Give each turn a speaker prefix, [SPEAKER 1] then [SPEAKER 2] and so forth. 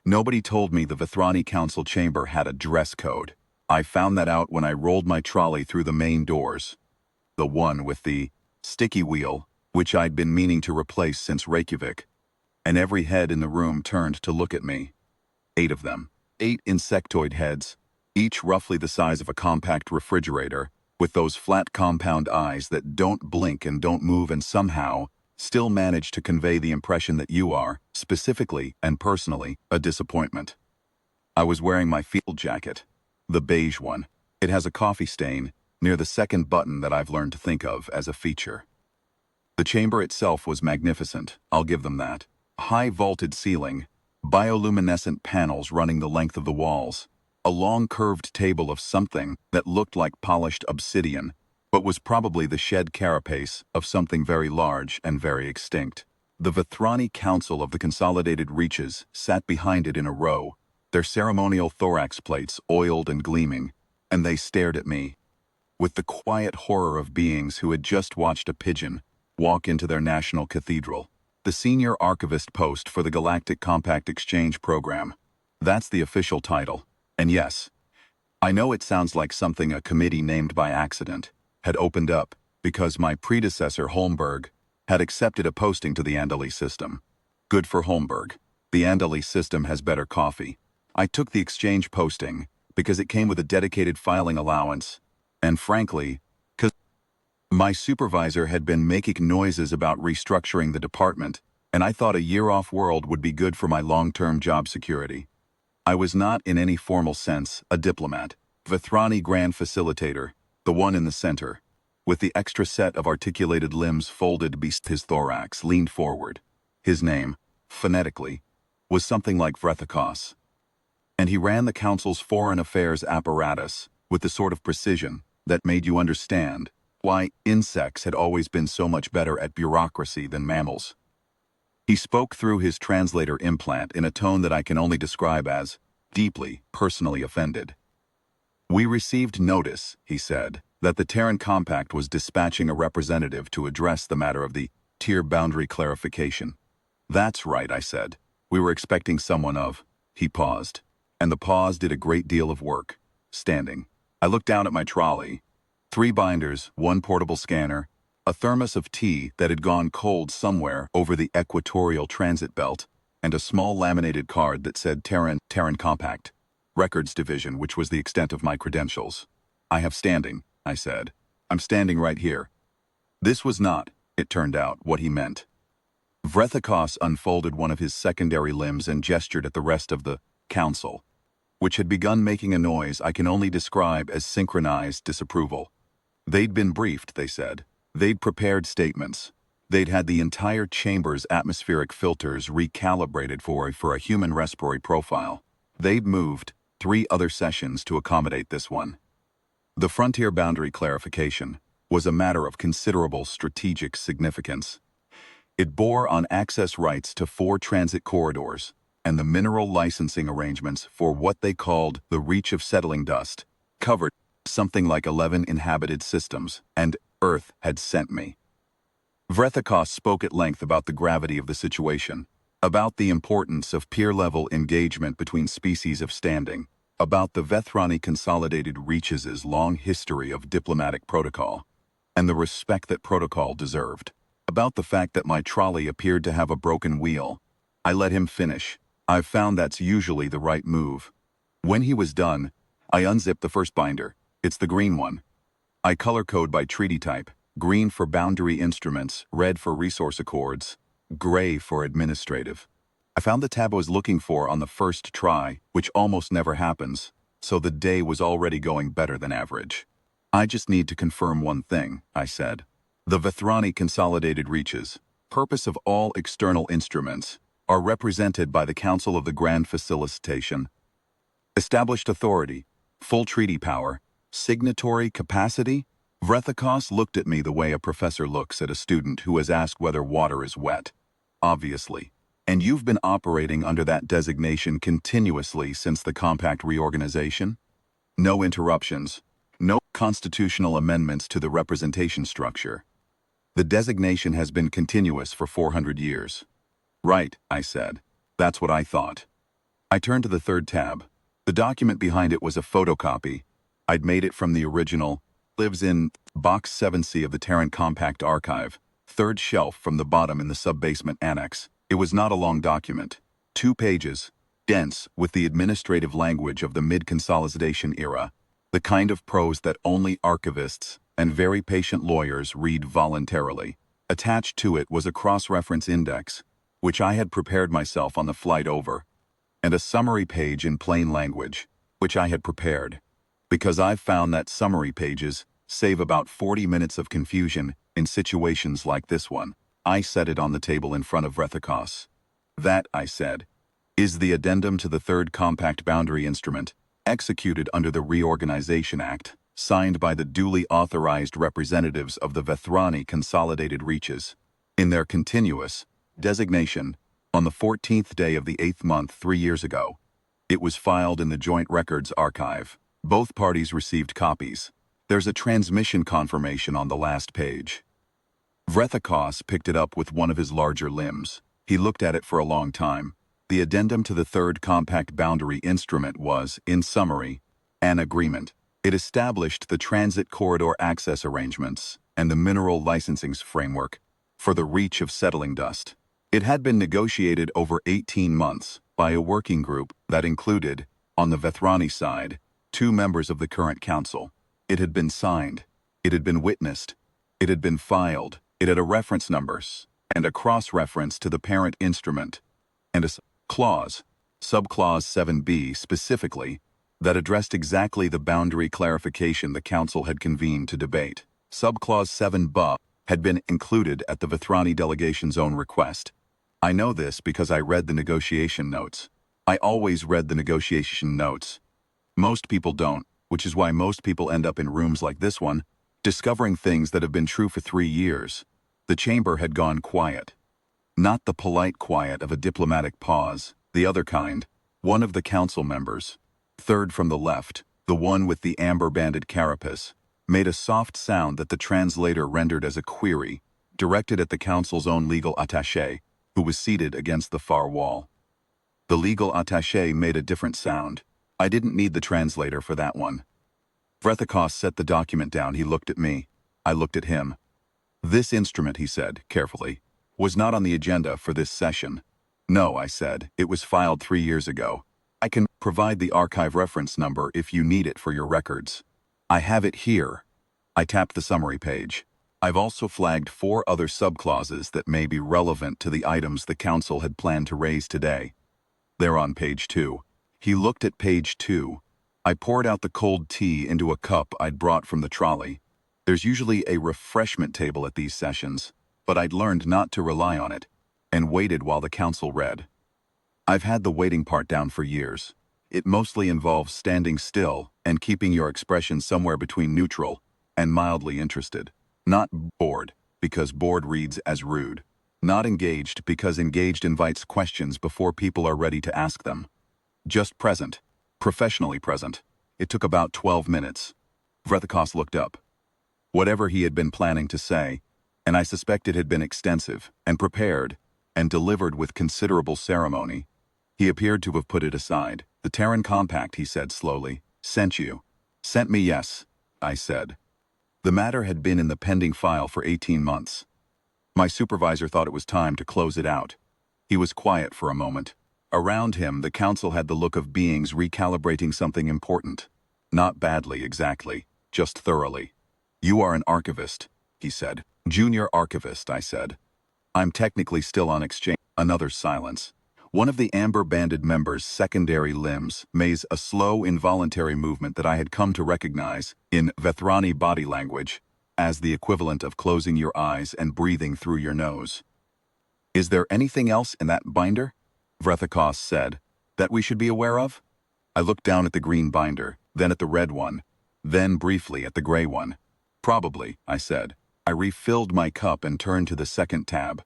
[SPEAKER 1] Nobody told me the Vethrani council chamber had a dress code. I found that out when I rolled my trolley through the main doors. The one with the sticky wheel, which I'd been meaning to replace since Reykjavik. And every head in the room turned to look at me. 8 of them. 8 insectoid heads, each roughly the size of a compact refrigerator, with those flat compound eyes that don't blink and don't move and somehow still manage to convey the impression that you are, specifically and personally, a disappointment. I was wearing my field jacket, the beige one. It has a coffee stain near the second button that I've learned to think of as a feature. The chamber itself was magnificent, I'll give them that. High vaulted ceiling, bioluminescent panels running the length of the walls, a long curved table of something that looked like polished obsidian, but was probably the shed carapace of something very large and very extinct. The Vethrani Council of the Consolidated Reaches sat behind it in a row, their ceremonial thorax plates oiled and gleaming, and they stared at me, with the quiet horror of beings who had just watched a pigeon walk into their national cathedral. The senior archivist post for the Galactic Compact Exchange Program. That's the official title. And yes, I know it sounds like something a committee named by accident had opened up because my predecessor, Holmberg, had accepted a posting to the Andali system. Good for Holmberg. The Andali system has better coffee. I took the exchange posting because it came with a dedicated filing allowance, and frankly, because my supervisor had been making noises about restructuring the department, and I thought a year off world would be good for my long-term job security. I was not, in any formal sense, a diplomat. Vethrani Grand Facilitator, the one in the center, with the extra set of articulated limbs folded beneath his thorax, leaned forward. His name, phonetically, was something like Vrethakos. And he ran the council's foreign affairs apparatus with the sort of precision that made you understand why insects had always been so much better at bureaucracy than mammals. He spoke through his translator implant in a tone that I can only describe as deeply, personally offended. We received notice, he said, that the Terran Compact was dispatching a representative to address the matter of the tier boundary clarification. That's right, I said. We were expecting someone of. He paused. And the pause did a great deal of work. Standing. I looked down at my trolley. 3 binders, 1 portable scanner, a thermos of tea that had gone cold somewhere over the equatorial transit belt, and a small laminated card that said Terran Compact, Records Division, which was the extent of my credentials. I have standing, I said. I'm standing right here. This was not, it turned out, what he meant. Vrethakos unfolded one of his secondary limbs and gestured at the rest of the council, which had begun making a noise I can only describe as synchronized disapproval. They'd been briefed, they said. They'd prepared statements. They'd had the entire chamber's atmospheric filters recalibrated for a human respiratory profile. They'd moved 3 other sessions to accommodate this one. The frontier boundary clarification was a matter of considerable strategic significance. It bore on access rights to 4 transit corridors and the mineral licensing arrangements for what they called the reach of settling dust, covered something like 11 inhabited systems, and Earth had sent me. Vrethakos spoke at length about the gravity of the situation, about the importance of peer-level engagement between species of standing, about the Vethrani Consolidated Reaches' long history of diplomatic protocol, and the respect that protocol deserved, about the fact that my trolley appeared to have a broken wheel. I let him finish. I've found that's usually the right move. When he was done, I unzipped the first binder. It's the green one. I color code by treaty type. Green for boundary instruments, red for resource accords, gray for administrative. I found the tab I was looking for on the first try, which almost never happens, so the day was already going better than average. I just need to confirm one thing, I said. The Vethrani Consolidated Reaches, purpose of all external instruments, are represented by the Council of the Grand Facilitation. Established authority, full treaty power, signatory capacity. Vrethakos looked at me the way a professor looks at a student who has asked whether water is wet. Obviously. And you've been operating under that designation continuously since the compact reorganization? No interruptions. No constitutional amendments to the representation structure. The designation has been continuous for 400 years. Right, I said. That's what I thought. I turned to the third tab. The document behind it was a photocopy. I'd made it from the original. Lives in Box 7C of the Terran Compact Archive, third shelf from the bottom in the sub-basement annex. It was not a long document. 2 pages, dense with the administrative language of the mid-consolidation era, the kind of prose that only archivists and very patient lawyers read voluntarily. Attached to it was a cross-reference index, which I had prepared myself on the flight over, and a summary page in plain language, which I had prepared, because I've found that summary pages save about 40 minutes of confusion in situations like this one. I set it on the table in front of Vethrani. That, I said, is the addendum to the third compact boundary instrument, executed under the Reorganization Act, signed by the duly authorized representatives of the Vethrani Consolidated Reaches. In their continuous designation, on the 14th day of the 8th month 3 years ago, it was filed in the Joint Records Archive. Both parties received copies. There's a transmission confirmation on the last page. Vethrani picked it up with one of his larger limbs. He looked at it for a long time. The addendum to the third compact boundary instrument was, in summary, an agreement. It established the transit corridor access arrangements and the mineral licensing framework for the reach of settling dust. It had been negotiated over 18 months by a working group that included, on the Vethrani side, 2 members of the current council. It had been signed. It had been witnessed. It had been filed. It had a reference numbers and a cross-reference to the parent instrument and a clause, subclause 7b specifically, that addressed exactly the boundary clarification the council had convened to debate. Subclause 7b had been included at the Vethrani delegation's own request. I know this because I read the negotiation notes. I always read the negotiation notes. Most people don't, which is why most people end up in rooms like this one, discovering things that have been true for 3 years. The chamber had gone quiet. Not the polite quiet of a diplomatic pause, the other kind. One of the council members, third from the left, the one with the amber-banded carapace, made a soft sound that the translator rendered as a query, directed at the council's own legal attaché, who was seated against the far wall. The legal attaché made a different sound. I didn't need the translator for that one. Vethrani set the document down. He looked at me. I looked at him. This instrument, he said, carefully, was not on the agenda for this session. No, I said, it was filed 3 years ago. I can provide the archive reference number if you need it for your records. I have it here. I tapped the summary page. I've also flagged 4 other subclauses that may be relevant to the items the council had planned to raise today. They're on page 2. He looked at page 2. I poured out the cold tea into a cup I'd brought from the trolley. There's usually a refreshment table at these sessions, but I'd learned not to rely on it, and waited while the council read. I've had the waiting part down for years. It mostly involves standing still and keeping your expression somewhere between neutral and mildly interested. Not bored, because bored reads as rude. Not engaged, because engaged invites questions before people are ready to ask them. Just present. Professionally present. It took about 12 minutes. Vethrani looked up. Whatever he had been planning to say, and I suspect it had been extensive and prepared and delivered with considerable ceremony, he appeared to have put it aside. The Terran Compact, he said slowly, sent you. Sent me, yes, I said. The matter had been in the pending file for 18 months. My supervisor thought it was time to close it out. He was quiet for a moment. Around him, the council had the look of beings recalibrating something important. Not badly, exactly, just thoroughly. You are an archivist, he said. Junior archivist, I said. I'm technically still on exchange. Another silence. One of the amber-banded members' secondary limbs made a slow, involuntary movement that I had come to recognize, in Vethrani body language, as the equivalent of closing your eyes and breathing through your nose. Is there anything else in that binder? Vethrani said, that we should be aware of? I looked down at the green binder, then at the red one, then briefly at the gray one. Probably, I said. I refilled my cup and turned to the second tab.